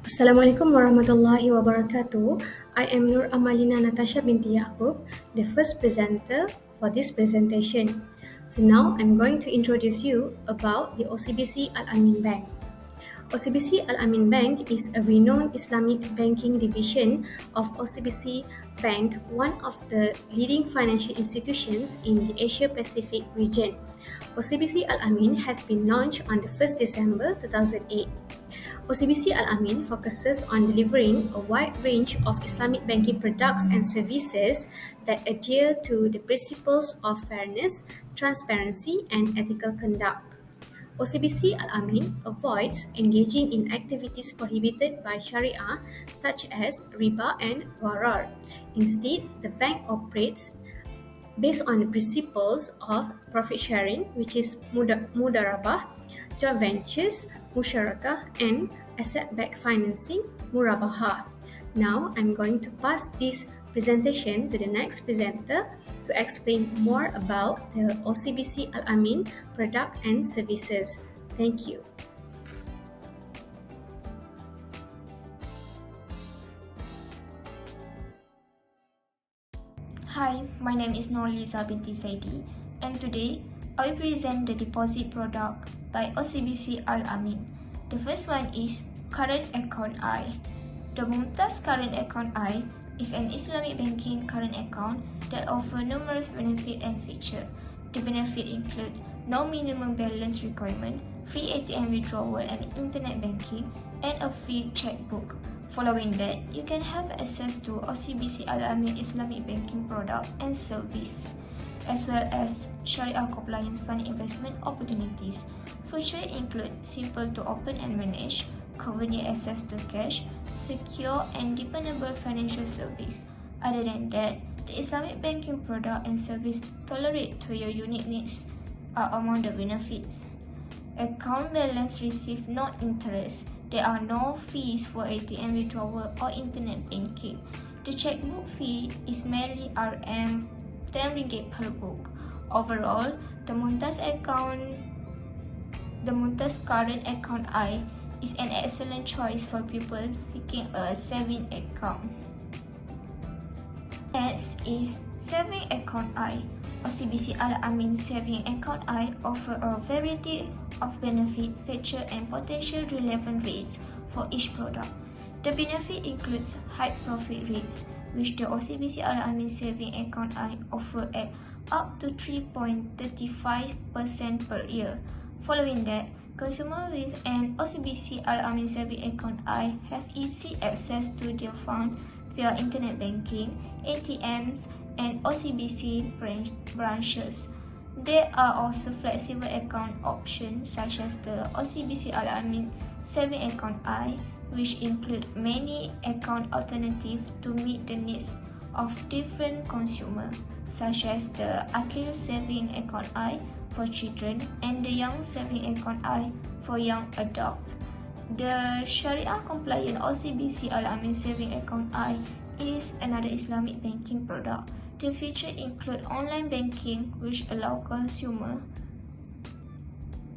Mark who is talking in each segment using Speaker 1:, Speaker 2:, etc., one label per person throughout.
Speaker 1: Assalamualaikum warahmatullahi wabarakatuh. I am AMALINA NATASHA binti Yaqub, the first presenter for this presentation. So now I'm going to introduce you about the OCBC AL-AMIN Bank. OCBC AL-AMIN Bank is a renowned Islamic banking division of OCBC Bank, one of the leading financial institutions in the Asia Pacific region. OCBC AL-AMIN has been launched on the 1st December 2008. OCBC AL-AMIN focuses on delivering a wide range of Islamic banking products and services that adhere to the principles of fairness, transparency, and ethical conduct. OCBC Al-Amin avoids engaging in activities prohibited by Sharia such as riba and gharar. Instead, the bank operates based on the principles of profit sharing, which is mudarabah, joint ventures, musyarakah, and asset-backed financing, murabaha. Now, I'm going to pass this presentation to the next presenter to explain more about the OCBC Al-Amin product and services. Thank you.
Speaker 2: Hi, my name is Nurlissa binti ZAIDI, and today I will present the deposit product by OCBC Al-Amin. The first one is Current Account I. The Mumtaz Current Account I is an Islamic banking current account that offers numerous benefits and features. The benefits include no minimum balance requirement, free ATM withdrawal and internet banking, and a free checkbook. Following that, you can have access to OCBC Al-Amin Islamic banking product and service, as well as Sharia compliance fund investment opportunities. Features include simple to open and manage, convenient access to cash, secure and dependable financial service. Other than that, the Islamic banking product and service tolerate to your unique needs are among the benefits. Account balance receive no interest. There are no fees for ATM withdrawal or internet banking. The checkbook fee is merely RM 10 ringgit per book. Overall, the Mumtaz Current Account I is an excellent choice for people seeking a saving account. Next is Saving Account I. OCBC Al-Amin Saving Account I offer a variety of benefit, feature, and potential relevant rates for each product. The benefit includes high profit rates, which the OCBC Al-Amin Saving Account I offer at up to 3.35% per year. Following that, consumers with an OCBC Al-Amin Saving Account I have easy access to their fund via internet banking, ATMs, and OCBC branches. There are also flexible account options such as the OCBC Al-Amin Saving Account I, which include many account alternatives to meet the needs of different consumers, such as the Akil Saving Account I for children and the Young Saving Account I for young adults. The Sharia compliant OCBC Al-Amin Saving Account I is another Islamic banking product. The features include online banking, which allow consumers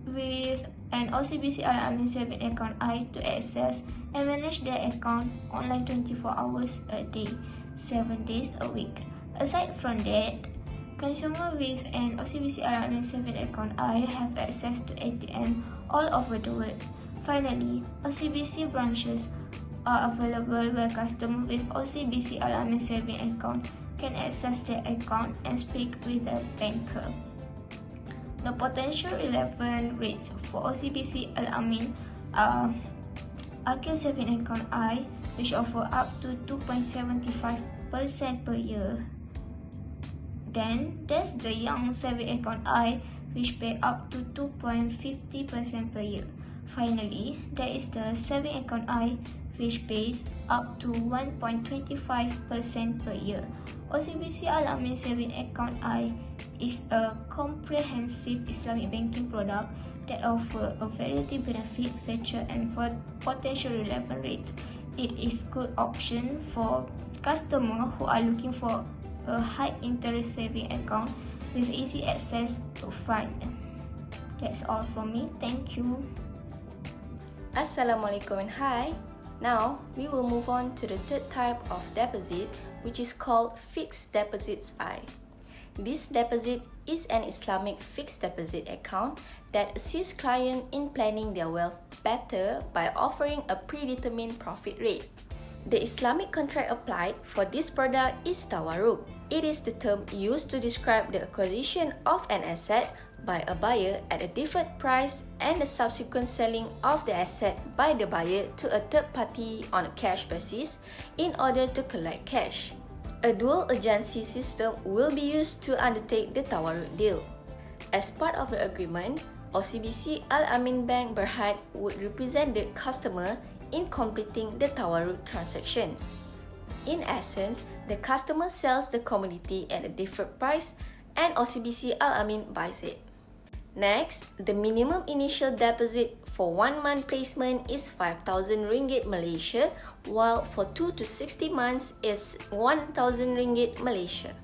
Speaker 2: with an OCBC Al-Amin Saving Account I to access and manage their account online 24 hours a day, 7 days a week. Aside from that, consumers with an OCBC Al-Amin Saving Account I have access to ATM all over the world. Finally, OCBC branches are available where customers with OCBC Al-Amin Saving Account can access their account and speak with a banker. The potential relevant rates for OCBC Al-Amin are Akil Saving Account I, which offer up to 2.75% per year. Then there's the Young Saving Account I, which pay up to 2.50% per year. Finally, there is the Saving Account I, which pays up to 1.25% per year. OCBC Al-Amin Saving Account I is a comprehensive Islamic banking product that offers a variety of benefit, feature, and for potential relevant rates. It is a good option for customers who are looking for a high interest saving account with easy access to fund. That's all from me. Thank you.
Speaker 3: Assalamualaikum and hi. Now, we will move on to the third type of deposit, which is called fixed deposits I. This deposit is an Islamic fixed deposit account that assists clients in planning their wealth better by offering a predetermined profit rate. The Islamic contract applied for this product is tawarruk. It is the term used to describe the acquisition of an asset by a buyer at a deferred price and the subsequent selling of the asset by the buyer to a third party on a cash basis in order to collect cash. A dual agency system will be used to undertake the tawarruk deal. As part of the agreement, OCBC AL-AMIN Bank Berhad would represent the customer in completing the tawarruk transactions. In essence, the customer sells the commodity at a deferred price and OCBC AL-AMIN buys it. Next, the minimum initial deposit for 1 month placement is 5,000 ringgit Malaysia, while for 2 to 60 months is 1,000 ringgit Malaysia.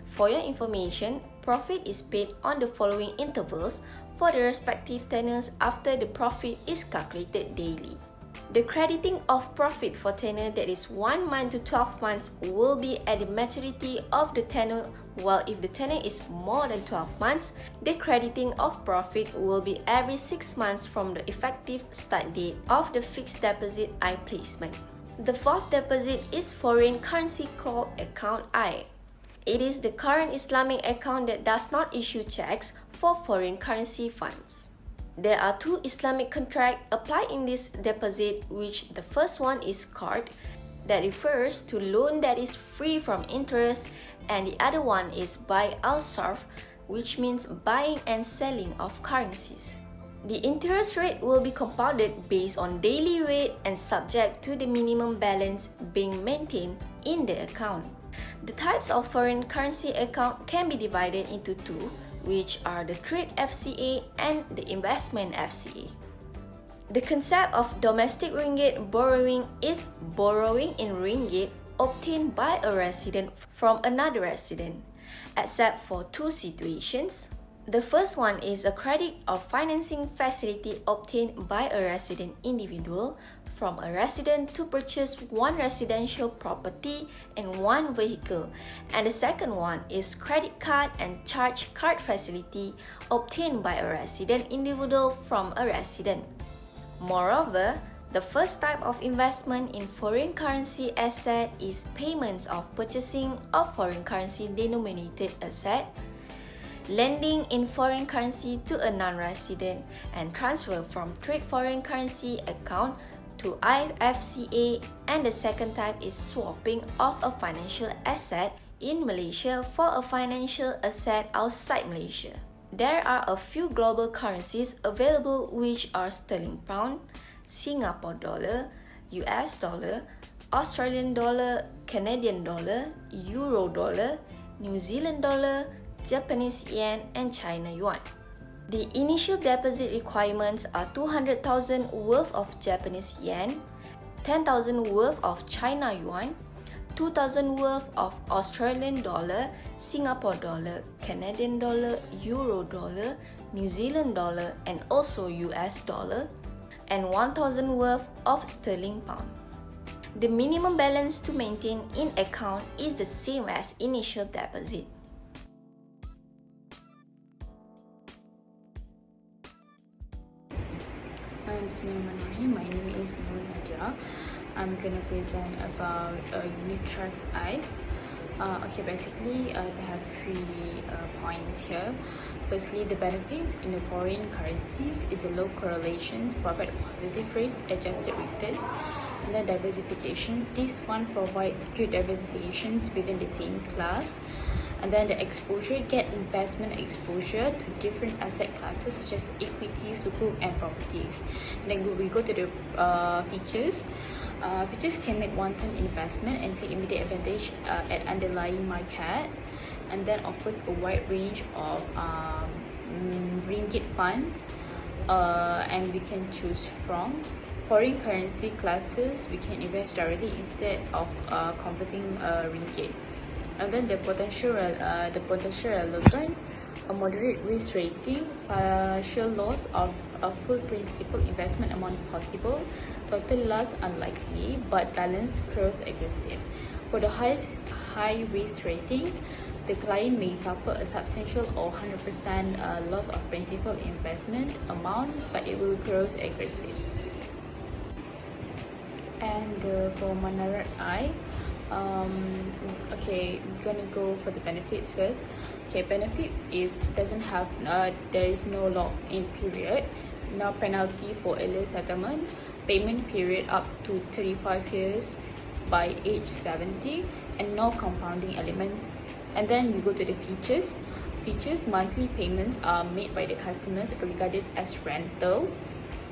Speaker 3: For your information, profit is paid on the following intervals for the respective tenures after the profit is calculated daily. The crediting of profit for tenure that is 1 month to 12 months will be at the maturity of the tenure, while if the tenure is more than 12 months, the crediting of profit will be every 6 months from the effective start date of the fixed deposit I placement. The fourth deposit is foreign currency called account I. It is the current Islamic account that does not issue checks for foreign currency funds. There are two Islamic contracts applied in this deposit, which the first one is qard, that refers to loan that is free from interest, and the other one is buy al-sarf, which means buying and selling of currencies. The interest rate will be compounded based on daily rate and subject to the minimum balance being maintained in the account. The types of foreign currency account can be divided into two, which are the trade FCA and the investment FCA. The concept of domestic ringgit borrowing is borrowing in ringgit obtained by a resident from another resident, except for two situations. The first one is a credit or financing facility obtained by a resident individual from a resident to purchase one residential property and one vehicle, and the second one is credit card and charge card facility obtained by a resident individual from a resident. Moreover, the first type of investment in foreign currency asset is payments of purchasing of foreign currency denominated asset, lending in foreign currency to a non-resident, and transfer from trade foreign currency account to IFCA, and the second type is swapping of a financial asset in Malaysia for a financial asset outside Malaysia. There are a few global currencies available, which are sterling pound, Singapore dollar, US dollar, Australian dollar, Canadian dollar, Euro dollar, New Zealand dollar, Japanese yen, and China yuan. The initial deposit requirements are 200,000 worth of Japanese yen, 10,000 worth of China yuan, 2,000 worth of Australian dollar, Singapore dollar, Canadian dollar, Euro dollar, New Zealand dollar, and also US dollar, and 1,000 worth of sterling pound. The minimum balance to maintain in account is the same as initial deposit.
Speaker 4: Bismillahirrahmanirrahim. My name is NURUL. I'm gonna present about unit trust I. Okay, basically they have three points here. Firstly, the benefits in the foreign currencies is a low correlations, provide a positive risk adjusted return. And then diversification, this one provides good diversifications within the same class. And then the exposure, get investment exposure to different asset classes such as equity, sukuk, and properties. And then we go to the features. Features can make one-time investment and take immediate advantage at underlying market. And then of course a wide range of ringgit funds, and we can choose from. Foreign currency classes, we can invest directly instead of converting ringgit. And then the potential relevant, a moderate risk rating, partial loss of a full principal investment amount possible, total loss unlikely, but balance growth aggressive. For the high risk rating, the client may suffer a substantial or 100% loss of principal investment amount, but it will growth aggressive. And for Manarat I, okay, we're gonna go for the benefits first. Okay, benefits is doesn't have there is no lock-in period, no penalty for early settlement, payment period up to 35 years by age 70, and no compounding elements. And then we go to the features. Features: monthly payments are made by the customers regarded as rental.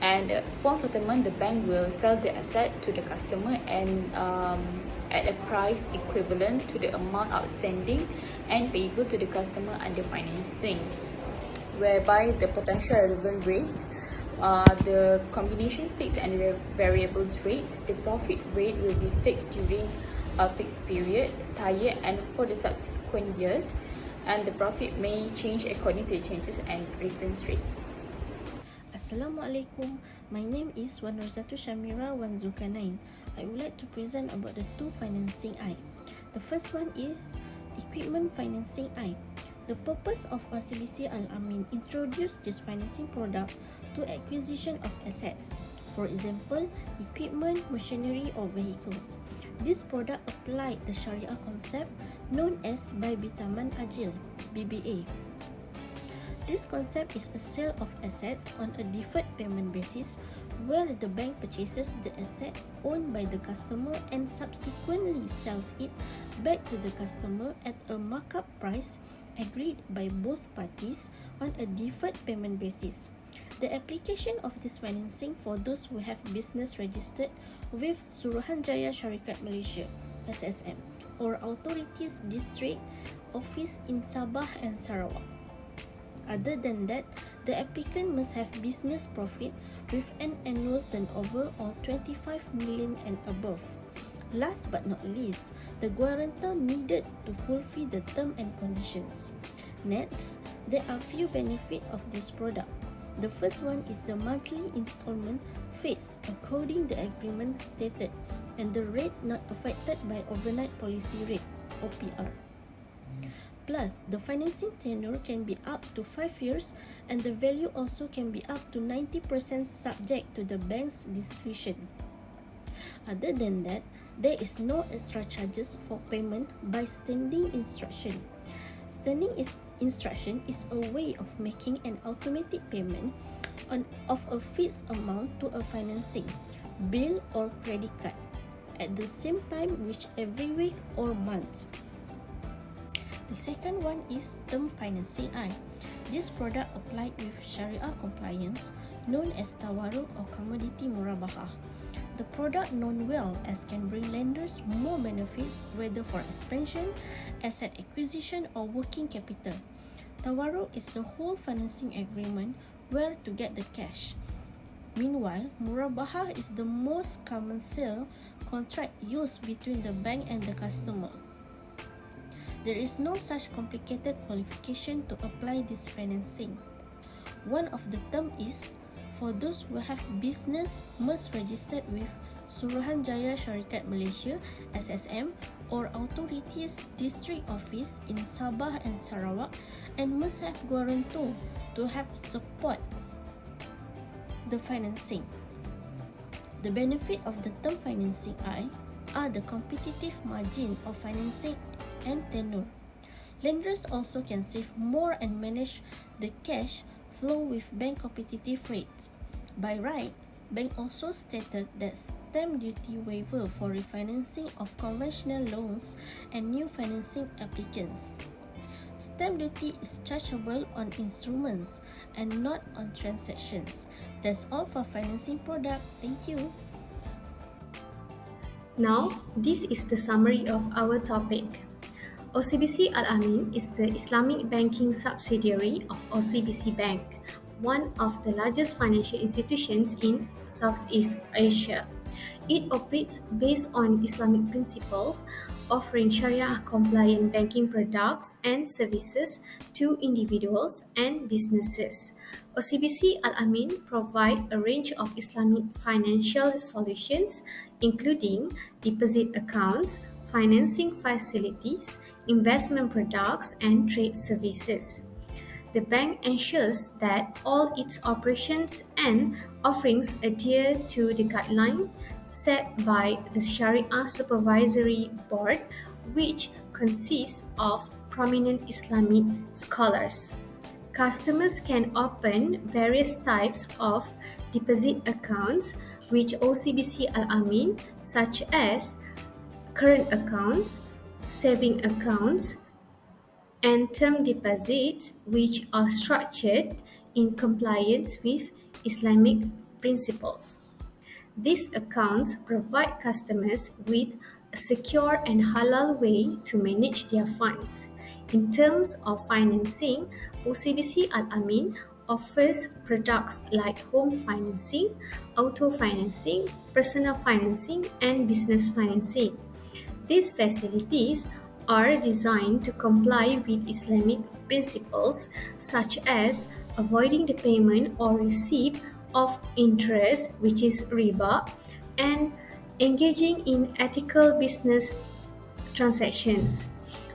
Speaker 4: And upon settlement, the bank will sell the asset to the customer and at a price equivalent to the amount outstanding and payable to the customer under financing, whereby the potential relevant rates, the combination fixed and variables rates, the profit rate will be fixed during a fixed period, entire and for the subsequent years, and the profit may change according to the changes and reference rates.
Speaker 5: Assalamualaikum. My name is Nurlissa Shamira Wanzukanain. I would like to present about the two financing I. The first one is equipment financing I. The purpose of OCBC AL-AMIN introduced this financing product to acquisition of assets. For example, equipment, machinery or vehicles. This product applied the Sharia concept known as Buy Bitaman Ajil, BBA. This concept is a sale of assets on a deferred payment basis where the bank purchases the asset owned by the customer and subsequently sells it back to the customer at a markup price agreed by both parties on a deferred payment basis. The application of this financing for those who have business registered with Suruhanjaya Syarikat Malaysia (SSM) or Authorities District Office in Sabah and Sarawak. Other than that, the applicant must have business profit with an annual turnover of 25 million and above. Last but not least, the guarantor needed to fulfill the term and conditions. Next, there are few benefits of this product. The first one is the monthly installment fixed according the agreement stated and the rate not affected by overnight policy rate (OPR). Plus, the financing tenure can be up to 5 years and the value also can be up to 90% subject to the bank's discretion. Other than that, there is no extra charges for payment by standing instruction. Standing instruction is a way of making an automatic payment of a fixed amount to a financing, bill or credit card at the same time which every week or month. The second one is term financing I. This product applied with Sharia compliance known as tawarruk or commodity murabahah. The product known well as can bring lenders more benefits whether for expansion, asset acquisition or working capital. Tawarruk is the whole financing agreement where to get the cash. Meanwhile, murabahah is the most common sale contract used between the bank and the customer. There is no such complicated qualification to apply this financing. One of the terms is for those who have business must registered with Suruhanjaya Syarikat Malaysia (SSM) or Authorities District Office in Sabah and Sarawak and must have guarantor to have support the financing. The benefit of the term financing I are the competitive margin of financing and tenure. Lenders also can save more and manage the cash flow with bank competitive rates. By right, bank also stated that stamp duty waiver for refinancing of conventional loans and new financing applicants. Stamp duty is chargeable on instruments and not on transactions. That's all for financing product. Thank you.
Speaker 1: Now, this is the summary of our topic. OCBC Al-Amin is the Islamic banking subsidiary of OCBC Bank, one of the largest financial institutions in Southeast Asia. It operates based on Islamic principles, offering Sharia-compliant banking products and services to individuals and businesses. OCBC Al-Amin provide a range of Islamic financial solutions, including deposit accounts, financing facilities, investment products, and trade services. The bank ensures that all its operations and offerings adhere to the guideline set by the Sharia Supervisory Board, which consists of prominent Islamic scholars. Customers can open various types of deposit accounts which OCBC Al-Amin, such as current accounts, saving accounts, and term deposits, which are structured in compliance with Islamic principles. These accounts provide customers with a secure and halal way to manage their funds. In terms of financing, OCBC Al-Amin offers products like home financing, auto financing, personal financing, and business financing. These facilities are designed to comply with Islamic principles such as avoiding the payment or receipt of interest, which is riba, and engaging in ethical business transactions.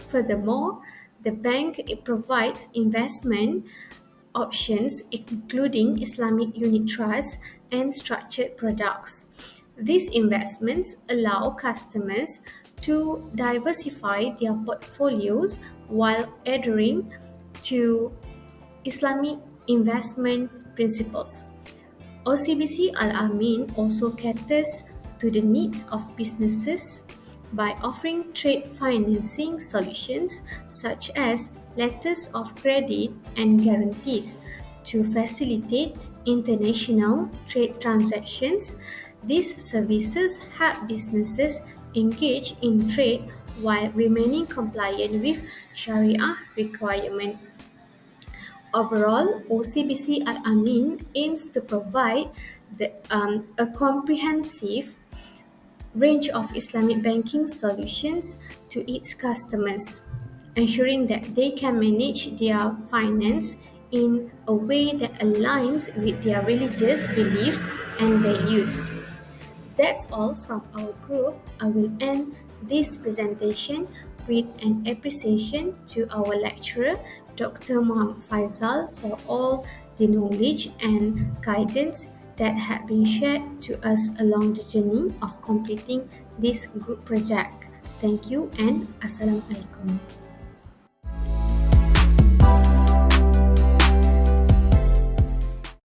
Speaker 1: Furthermore, the bank provides investment options including Islamic unit trusts and structured products. These investments allow customers to diversify their portfolios while adhering to Islamic investment principles. OCBC Al-Amin also caters to the needs of businesses by offering trade financing solutions such as letters of credit and guarantees to facilitate international trade transactions. These services help businesses engage in trade while remaining compliant with Sharia requirements. Overall, OCBC Al-Amin aims to provide a comprehensive range of Islamic banking solutions to its customers, ensuring that they can manage their finance in a way that aligns with their religious beliefs and values. That's all from our group. I will end this presentation with an appreciation to our lecturer, Dr. Muhammad Faisal, for all the knowledge and guidance that had been shared to us along the journey of completing this group project. Thank you and Assalamualaikum.